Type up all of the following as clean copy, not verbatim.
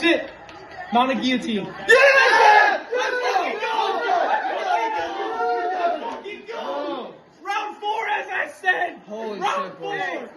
That's it. Not a guillotine. Yeah! Keep going. Round 4, as I said. Holy Round shit, 4.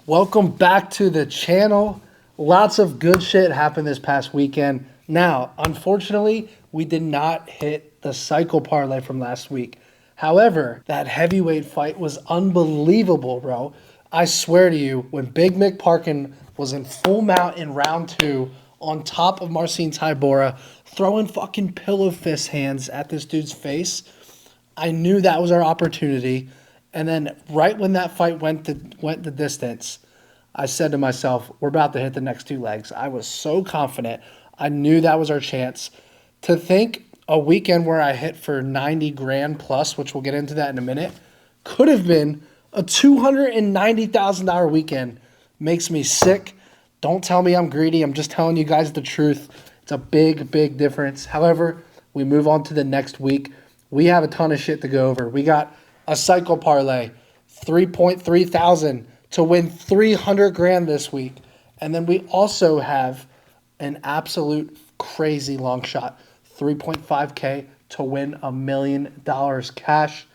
Welcome back to the channel. Lots of good shit happened this past weekend. Now, unfortunately, we did not hit the cycle parlay from last week. However, that heavyweight fight was unbelievable, bro. I swear to you, when Big Mick Parkin was in full mount in round 2 on top of Marcin Tybura, throwing fucking pillow fist hands at this dude's face, I knew that was our opportunity. And then right when that fight went the distance, I said to myself, we're about to hit the next 2 legs. I was so confident. I knew that was our chance. To think a weekend where I hit for 90 grand plus, which we'll get into that in a minute, could have been a $290,000 weekend, makes me sick. Don't tell me I'm greedy. I'm just telling you guys the truth. It's a big, big difference. However, we move on to the next week. We have a ton of shit to go over. We got a cycle parlay, 3.3 thousand to win 300 grand this week. And then we also have an absolute crazy long shot, 3.5K to win $1 million cash.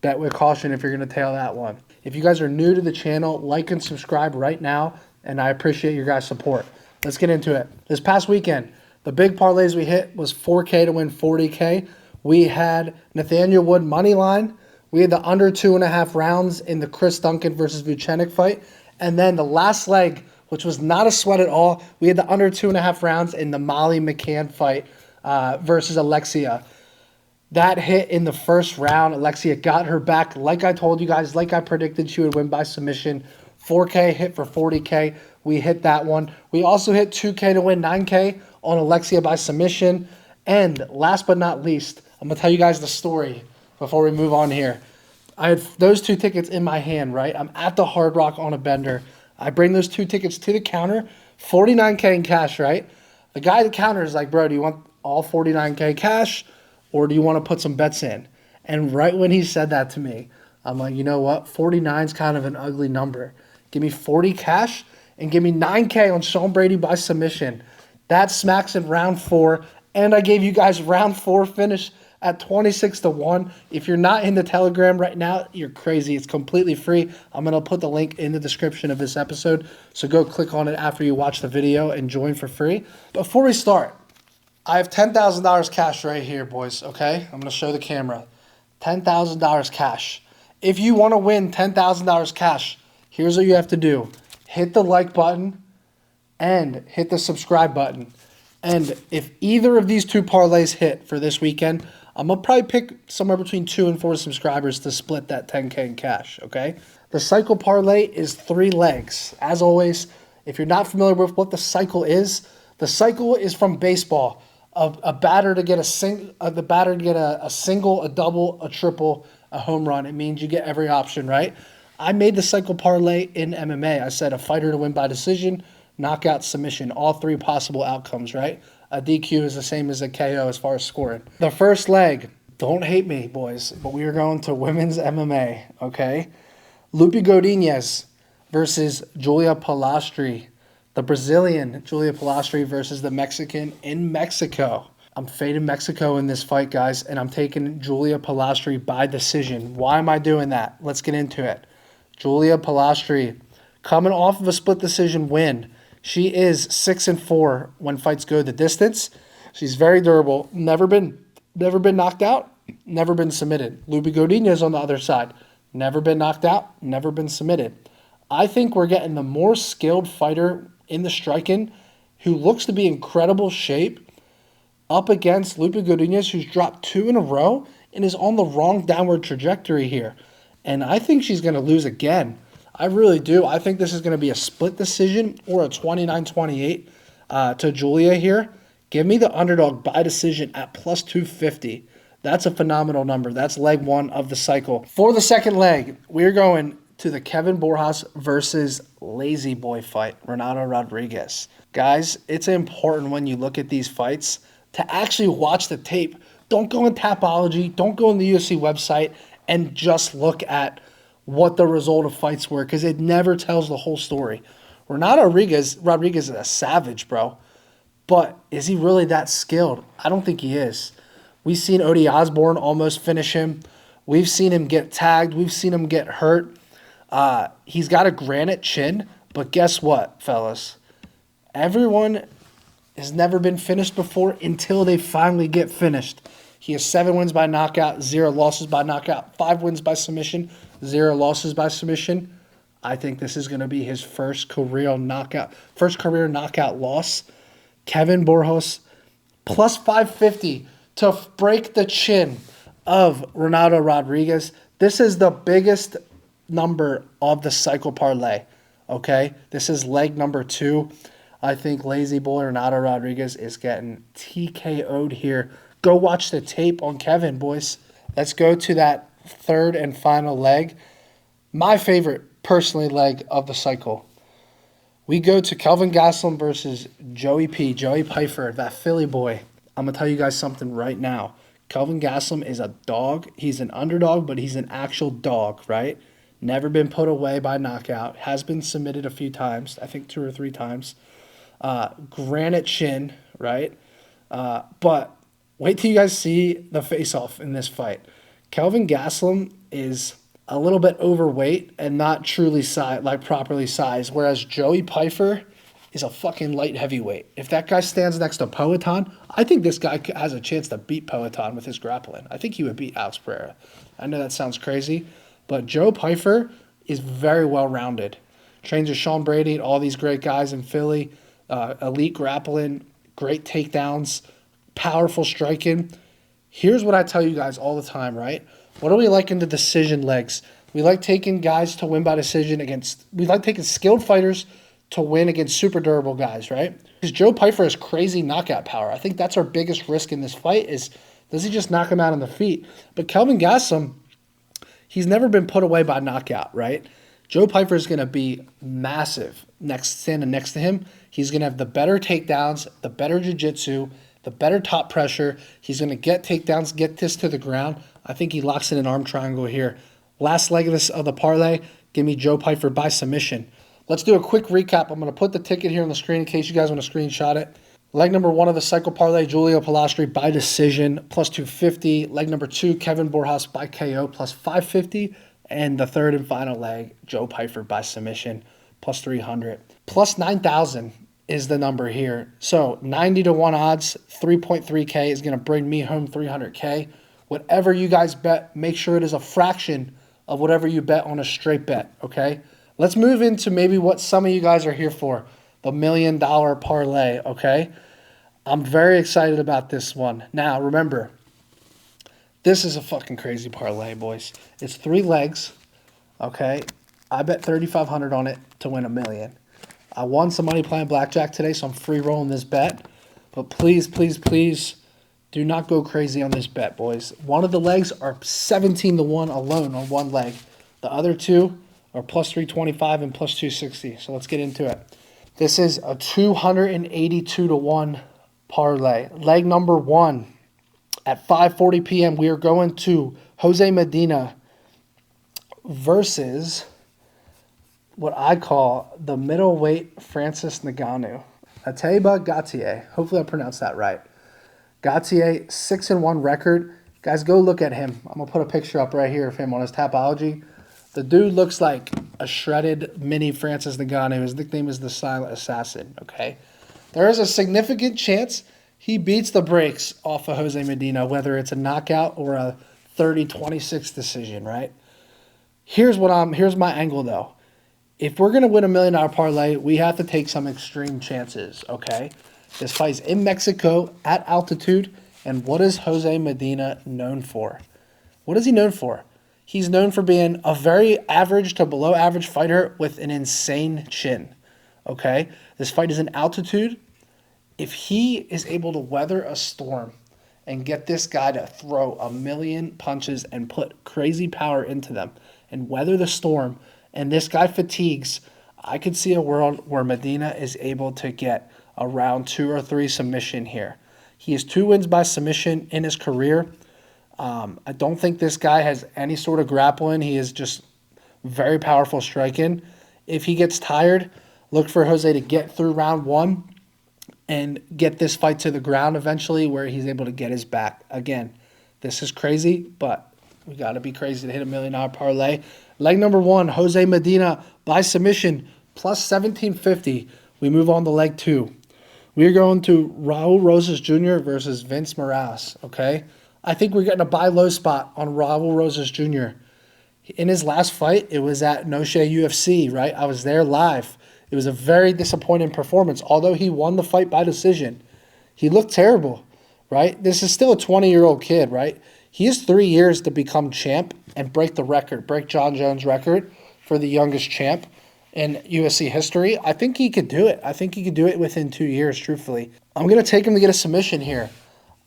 Bet with caution if you're going to tail that one. If you guys are new to the channel, like and subscribe right now, and I appreciate your guys' support. Let's get into it. This past weekend, the big parlays we hit was 4K to win 40K. We had Nathaniel Wood money line. We had the under 2.5 rounds in the Chris Duncan versus Vucenic fight. And then the last leg, which was not a sweat at all, we had the under 2.5 rounds in the Molly McCann fight versus Alexia. That hit in the first round. Alexia got her back. Like I told you guys, like I predicted, she would win by submission. 4K hit for 40K. We hit that one. We also hit 2K to win 9K on Alexia by submission. And last but not least, I'm going to tell you guys the story before we move on here. I had those 2 tickets in my hand, right? I'm at the Hard Rock on a bender. I bring those 2 tickets to the counter, 49K in cash, right? The guy at the counter is like, bro, do you want all 49K cash or do you want to put some bets in? And right when he said that to me, I'm like, you know what? 49 is kind of an ugly number. Give me 40 cash and give me 9K on Sean Brady by submission. That smacks in round 4. And I gave you guys round 4 finish at 26 to 1. If you're not in the Telegram right now, you're crazy. It's completely free. I'm going to put the link in the description of this episode. So go click on it after you watch the video and join for free. Before we start, I have $10,000 cash right here, boys, okay? I'm going to show the camera. $10,000 cash. If you want to win $10,000 cash, here's what you have to do. Hit the like button and hit the subscribe button. And if either of these 2 parlays hit for this weekend, I'm going to probably pick somewhere between 2 and 4 subscribers to split that 10K in cash, okay? The cycle parlay is 3 legs. As always, if you're not familiar with what the cycle is from baseball. A batter to get a single, a double, a triple, a home run. It means you get every option, right? I made the cycle parlay in MMA. I said a fighter to win by decision, knockout, submission, all 3 possible outcomes, right? A DQ is the same as a KO as far as scoring. The first leg, don't hate me, boys, but we are going to women's MMA, okay? Lupi Godinez versus Julia Palastri. The Brazilian Julia Palastri versus the Mexican in Mexico. I'm fading Mexico in this fight, guys, and I'm taking Julia Palastri by decision. Why am I doing that? Let's get into it. Julia Palastri, coming off of a split decision win. She is 6-4 when fights go the distance. She's very durable. Never been knocked out. Never been submitted. Lupi Godinez on the other side. Never been knocked out. Never been submitted. I think we're getting the more skilled fighter in the striking who looks to be in incredible shape up against Lupi Godinez, who's dropped 2 in a row and is on the wrong downward trajectory here. And I think she's going to lose again. I really do. I think this is going to be a split decision or a 29-28 to Julia here. Give me the underdog by decision at plus 250. That's a phenomenal number. That's leg 1 of the cycle. For the second leg, we're going to the Kevin Borjas versus Lazy Boy fight, Renato Rodriguez. Guys, it's important when you look at these fights to actually watch the tape. Don't go in Tapology. Don't go on the UFC website and just look at what the result of fights were, because it never tells the whole story. Renato Rodriguez is a savage, bro. But is he really that skilled? I don't think he is. We've seen Odie Osborne almost finish him. We've seen him get tagged. We've seen him get hurt. He's got a granite chin, but guess what, fellas? Everyone has never been finished before until they finally get finished. He has 7 wins by knockout, 0 losses by knockout, 5 wins by submission, 0 losses by submission. I think this is going to be his first career knockout loss. Kevin Borjas, plus 550 to break the chin of Renato Rodriguez. This is the biggest number of the cycle parlay, okay? This is leg number 2. I think lazy boy Renato Rodriguez is getting TKO'd here. Go watch the tape on Kevin, boys. Let's go to that third and final leg. My favorite, personally, leg of the cycle. We go to Kelvin Gastelum versus Joey Pfeiffer, that Philly boy. I'm going to tell you guys something right now. Kelvin Gastelum is a dog. He's an underdog, but he's an actual dog, right? Never been put away by knockout. Has been submitted a few times. I think 2 or 3 times. Granite chin, right? But wait till you guys see the face-off in this fight. Kelvin Gastelum is a little bit overweight and not truly properly sized, whereas Joey Pfeiffer is a fucking light heavyweight. If that guy stands next to Poatan, I think this guy has a chance to beat Poatan with his grappling. I think he would beat Alex Pereira. I know that sounds crazy, but Joe Pfeiffer is very well-rounded. Trains with Sean Brady and all these great guys in Philly. Elite grappling, great takedowns, powerful striking. Here's what I tell you guys all the time, right? What do we like in the decision legs? We like taking guys to win by decision we like taking skilled fighters to win against super durable guys, right? Because Joe Pfeiffer has crazy knockout power. I think that's our biggest risk in this fight is, does he just knock him out on the feet? But Kelvin Gastelum, he's never been put away by knockout, right? Joe Pfeiffer is going to be massive standing next to him. He's going to have the better takedowns, the better jiu-jitsu, the better top pressure. He's going to get takedowns, get this to the ground. I think he locks in an arm triangle here. Last leg of the parlay, give me Joe Pfeiffer by submission. Let's do a quick recap. I'm going to put the ticket here on the screen in case you guys want to screenshot it. Leg number 1 of the cycle parlay, Julio Pilastri by decision, plus 250. Leg number 2, Kevin Borjas by KO, plus 550. And the third and final leg, Joe Pfeiffer by submission, plus 300. Plus 9,000 is the number here. So 90-1 odds, 3.3K is going to bring me home 300K. Whatever you guys bet, make sure it is a fraction of whatever you bet on a straight bet, okay? Let's move into maybe what some of you guys are here for, the $1 million parlay, okay? I'm very excited about this one. Now, remember, this is a fucking crazy parlay, boys. It's 3 legs, okay? I bet $3,500 on it to win $1 million. I won some money playing blackjack today, so I'm free rolling this bet. But please, please, please do not go crazy on this bet, boys. One of the legs are 17-1 alone on one leg. The other 2 are plus 325 and plus 260. So let's get into it. This is a 282-1 parlay. Leg number 1 at 5:40 p.m. we are going to Jose Medina versus what I call the middleweight Francis Ngannou. Ateba Gautier. Hopefully I pronounced that right. Gautier, 6-1 record. Guys, go look at him. I'm going to put a picture up right here of him on his Tapology. The dude looks like a shredded mini Francis Ngannou. His nickname is the Silent Assassin, okay? There is a significant chance he beats the brakes off of Jose Medina, whether it's a knockout or a 30-26 decision, right? Here's my angle, though. If we're going to win $1 million parlay, we have to take some extreme chances, okay? This fight's in Mexico at altitude, and what is Jose Medina known for? What is he known for? He's known for being a very average to below average fighter with an insane chin, okay? This fight is in altitude. If he is able to weather a storm and get this guy to throw 1,000,000 punches and put crazy power into them and weather the storm, and this guy fatigues, I could see a world where Medina is able to get a round 2 or 3 submission here. He has 2 wins by submission in his career. I don't think this guy has any sort of grappling. He is just very powerful striking. If he gets tired, look for Jose to get through round 1 and get this fight to the ground eventually where he's able to get his back. Again, this is crazy, but we got to be crazy to hit $1 million parlay. Leg number 1, Jose Medina by submission, plus 1750. We move on to leg 2. We are going to Raul Rosas Jr. versus Vince Morales, okay? I think we're getting a buy low spot on Raul Rosas Jr. In his last fight, it was at No Shea UFC, right? I was there live. It was a very disappointing performance. Although he won the fight by decision, he looked terrible, right? This is still a 20-year-old kid, right? He has 3 years to become champ and break the record, break John Jones' record for the youngest champ in UFC history. I think he could do it. I think he could do it within 2 years, truthfully. I'm going to take him to get a submission here.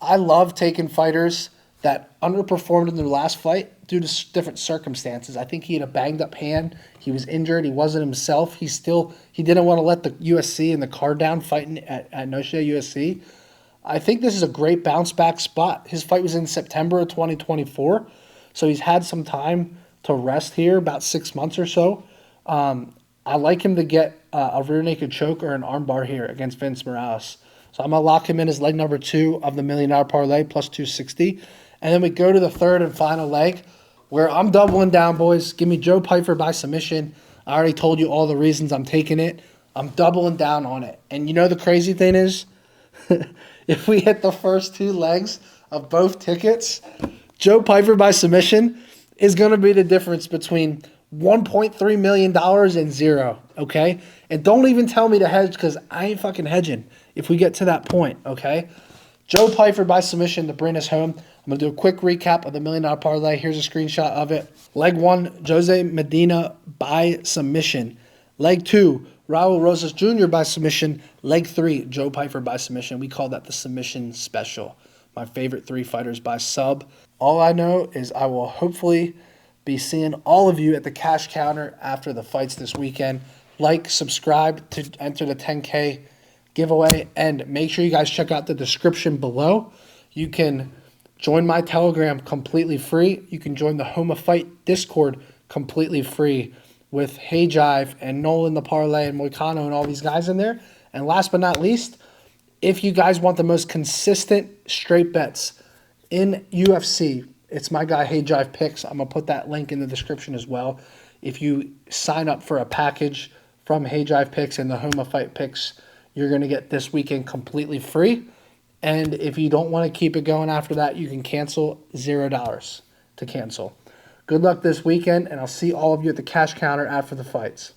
I love taking fighters that underperformed in their last fight due to different circumstances. I think he had a banged-up hand. He was injured. He wasn't himself. He didn't want to let the USC and the card down fighting at No Shea UFC. I think this is a great bounce-back spot. His fight was in September of 2024, so he's had some time to rest here, about 6 months or so. I like him to get a rear naked choke or an armbar here against Vince Morales. So I'm going to lock him in as leg number 2 of the $1 million parlay, plus 260. And then we go to the third and final leg where I'm doubling down, boys. Give me Joe Pyfer by submission. I already told you all the reasons I'm taking it. I'm doubling down on it. And you know the crazy thing is, if we hit the first 2 legs of both tickets, Joe Pyfer by submission is going to be the difference between $1.3 million and 0, okay? And don't even tell me to hedge because I ain't fucking hedging if we get to that point, okay? Joe Pyfer by submission to bring us home. I'm going to do a quick recap of the $1 million parlay. Here's a screenshot of it. Leg 1, Jose Medina by submission. Leg 2, Raul Rosas Jr. by submission. Leg 3, Joe Pyfer by submission. We call that the submission special. My favorite 3 fighters by sub. All I know is I will hopefully be seeing all of you at the cash counter after the fights this weekend. Like, subscribe to enter the 10K giveaway, and make sure you guys check out the description below. You can join my Telegram completely free. You can join the Home of Fight Discord completely free with Hey Jive and Nolan the Parlay and Moicano and all these guys in there. And last but not least, if you guys want the most consistent straight bets in UFC, it's my guy Hey Jive Picks. I'm going to put that link in the description as well. If you sign up for a package from Hey Jive Picks and the Home of Fight Picks, you're going to get this weekend completely free. And if you don't want to keep it going after that, you can cancel $0 to cancel. Good luck this weekend, and I'll see all of you at the cash counter after the fights.